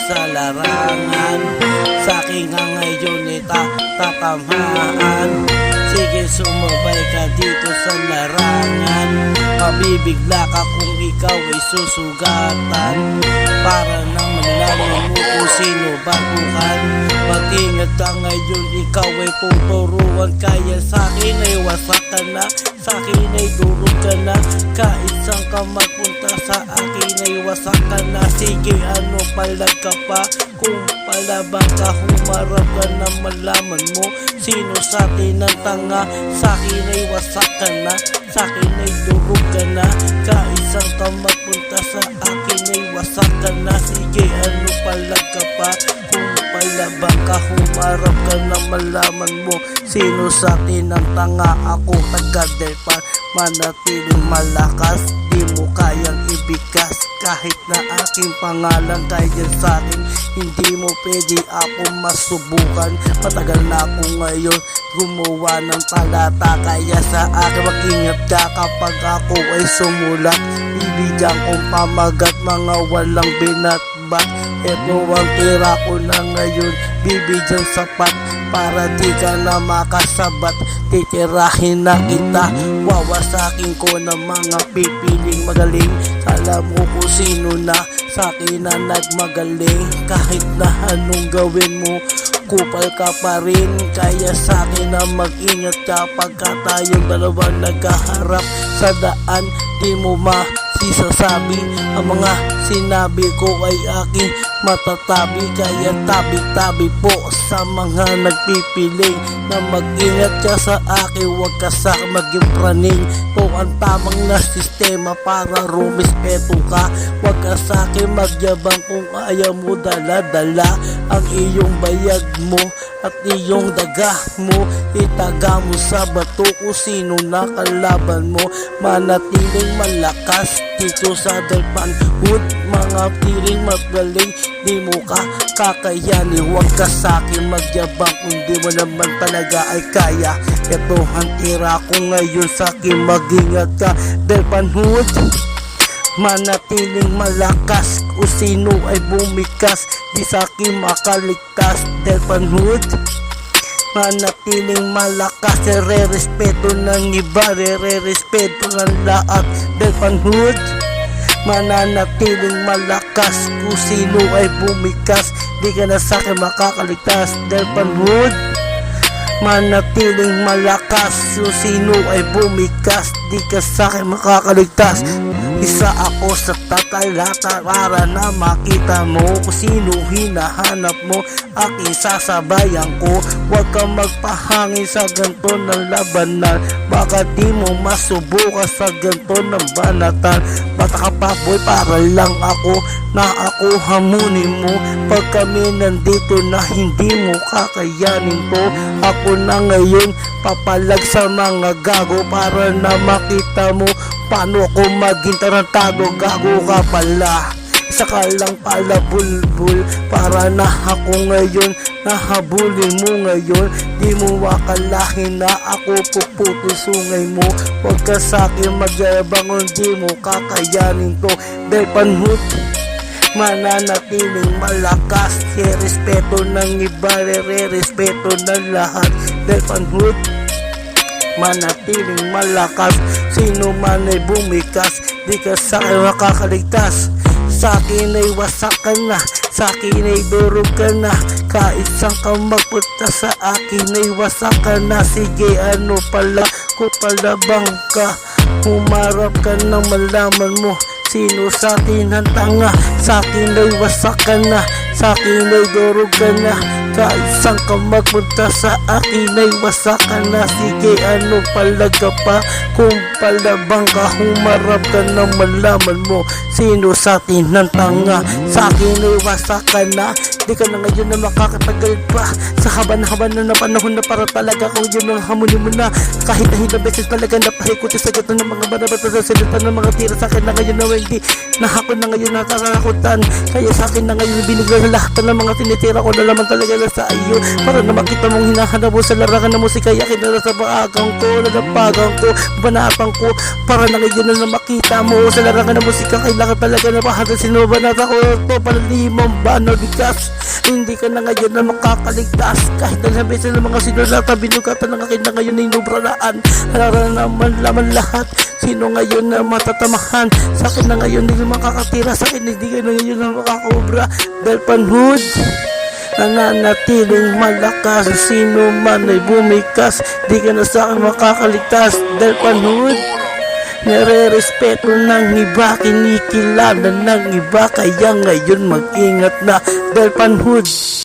sa larangan. Sa akin nga ngayon tatamaan. Sige, sumabay ka dito sa larangan. Mabibigla ka kung ikaw ay susugatan. Para nang malaman mo kung sino baguhan. Mag-ingat ka ngayon, ikaw ay tuturuan. Kaya sa akin ay wasak ka na, sa akin ay durog ka na. Kahit saan ka magpunta, sa akin ay wasak ka na. Sige, ano palag ka pa? Kung palabang ka, humarap ka na, malaman mo sino sa atin ang tanga. Sa akin ay wasak ka na, sa akin ay durog ka na. Kahit saan ka magpunta, sa akin ay wasak ka na. Sige, ano palag ka pa? Kung palabang ka, humarap ka na, malaman mo sino sa atin ang tanga. Ako taga-Delpan, manatiling malakas, di mo kayang ibigas. Kahit na aking pangalan kaya sa akin, hindi mo pwede ako masubukan. Matagal na ako ngayon gumawa ng talata. Kaya sa akin mag-ingat ka kapag ako ay sumulat. Bibigyan kong pamagat mga walang binatbat. Ito ang tira ko na ngayon, bibigyan sapat para di ka na makasabat. Titirahin na kita, wawasakin ko ng mga pipiling magaling. Alam mo kung sino na sa akin na nagmagaling. Kahit na anong gawin mo, kupal ka pa rin. Kaya sa akin na mag-ingat kapag tayong dalawa nagkaharap sa daan. Di mo masisasabi ang mga sinabi ko ay aking matatabi. Kaya tabi-tabi po sa mga nagpipiling na mag-ingat ka sa akin, huwag ka sa maging praning. Ito ang tamang na sistema para rumispeto ka. Huwag ka sa akin magyabang kung ayaw mo dala-dala ang iyong bayag mo at iyong daga mo. Itaga mo sa bato kung sino nakalaban mo. Manatiling malakas dito sa Delpan Hood. Mga tiring magaling, di mo ka kakayanin. Huwag ka sa akin magyabang kung di mo naman talaga ay kaya. Ito ang tira ko ngayon, sa akin mag-ingat ka. Delpan Hood, manatiling malakas kung sino ay bumikas, di sa akin makaligtas. Delpan Hood, manatiling malakas, re-respeto ng iba, re-respeto ng lahat. Delpan Hood, mananatiling malakas kung sino ay bumikas, di ka na sa akin makakaligtas. Delpan Hood, manatiling malakas kung sino ay bumikas, di ka sa akin makakaligtas. Isa ako sa tatalata para na makita mo kung sino hinahanap mo, aking sasabayan ko. Huwag kang magpahangin sa ganto ng labanan, baka di mo masubukan sa ganto ng banatan. Bata ka pa boy, para lang ako na ako hamunin mo. Pag kami nandito na hindi mo kakayanin to, ako na ngayon papalag sa mga gago para na makita mo paano ako maging tarantado. Gago ka pala, isa ka lang pala bulbul. Para na ako ngayon nahabulin mo ngayon, di mo akalahin na ako puputulsungay mo. Huwag ka sa akin magyabang kung di mo kakayanin to. Delpan Hood, mananatiling malakas, respeto ng iba, re-respeto ng lahat. Delpan Hood, manatiling malakas, sino man ay bumikas, di ka sa akin makakaligtas. Sa akin ay wasak ka na, sa akin ay durog ka na. Kahit saan ka magpunta, sa akin ay wasak ka na. Sige, ano pala, kung palabang ka, humarap ka na, malaman mo sino sa atin ang tanga. Sa akin ay wasak ka na, sa akin ay durog ka na. Kahit saan ka magpunta, sa akin ay wasak ka na. Sige, ano palag ka pa? Kung palabang ka, humarap ka na, malaman mo sino sa atin ang tanga. Sa akin ay wasak ka na, di ka na ngayon na makakatagal pa. Sa haba na panahon na para talaga kung yun ang hamunin mo na. Kahit na ilang beses talaga napahikuti sa gato ng mga barabata sa silita ng mga tira sa akin na ngayon na hindi na ako na ngayon nakakakutan. Kaya sa akin na ngayon binigay lahat ng mga tinitira ko na naman talaga para sa iyo. Para na makita mong hinahanap mo sa larangan ng musika. Yakin na sa maagang ko, nalapagang ko, banatang ko. Para na ngayon na makita mo sa larangan ng musika. Kailangan talaga na mahal. Sino ba nata ko ito? Panalimang banal bigas. Hindi ka na ngayon na makakaligtas. Kahit na sabi sa mga sinulata, binugatan ng akin na ngayon ay nubraan. Halaran naman laman lahat. Sino ngayon na matatamahan? Sa akin na ngayon hindi makakatira. Sa akin hindi ka na ngayon na makakobra. Dahil panhood nananatiling malakas. Sino man ay bumikas, di ka na sa akin makakaligtas. Dahil panhood nare-respeto ng iba, kinikilala ng iba. Kaya ngayon mag-ingat na. Dahil panhood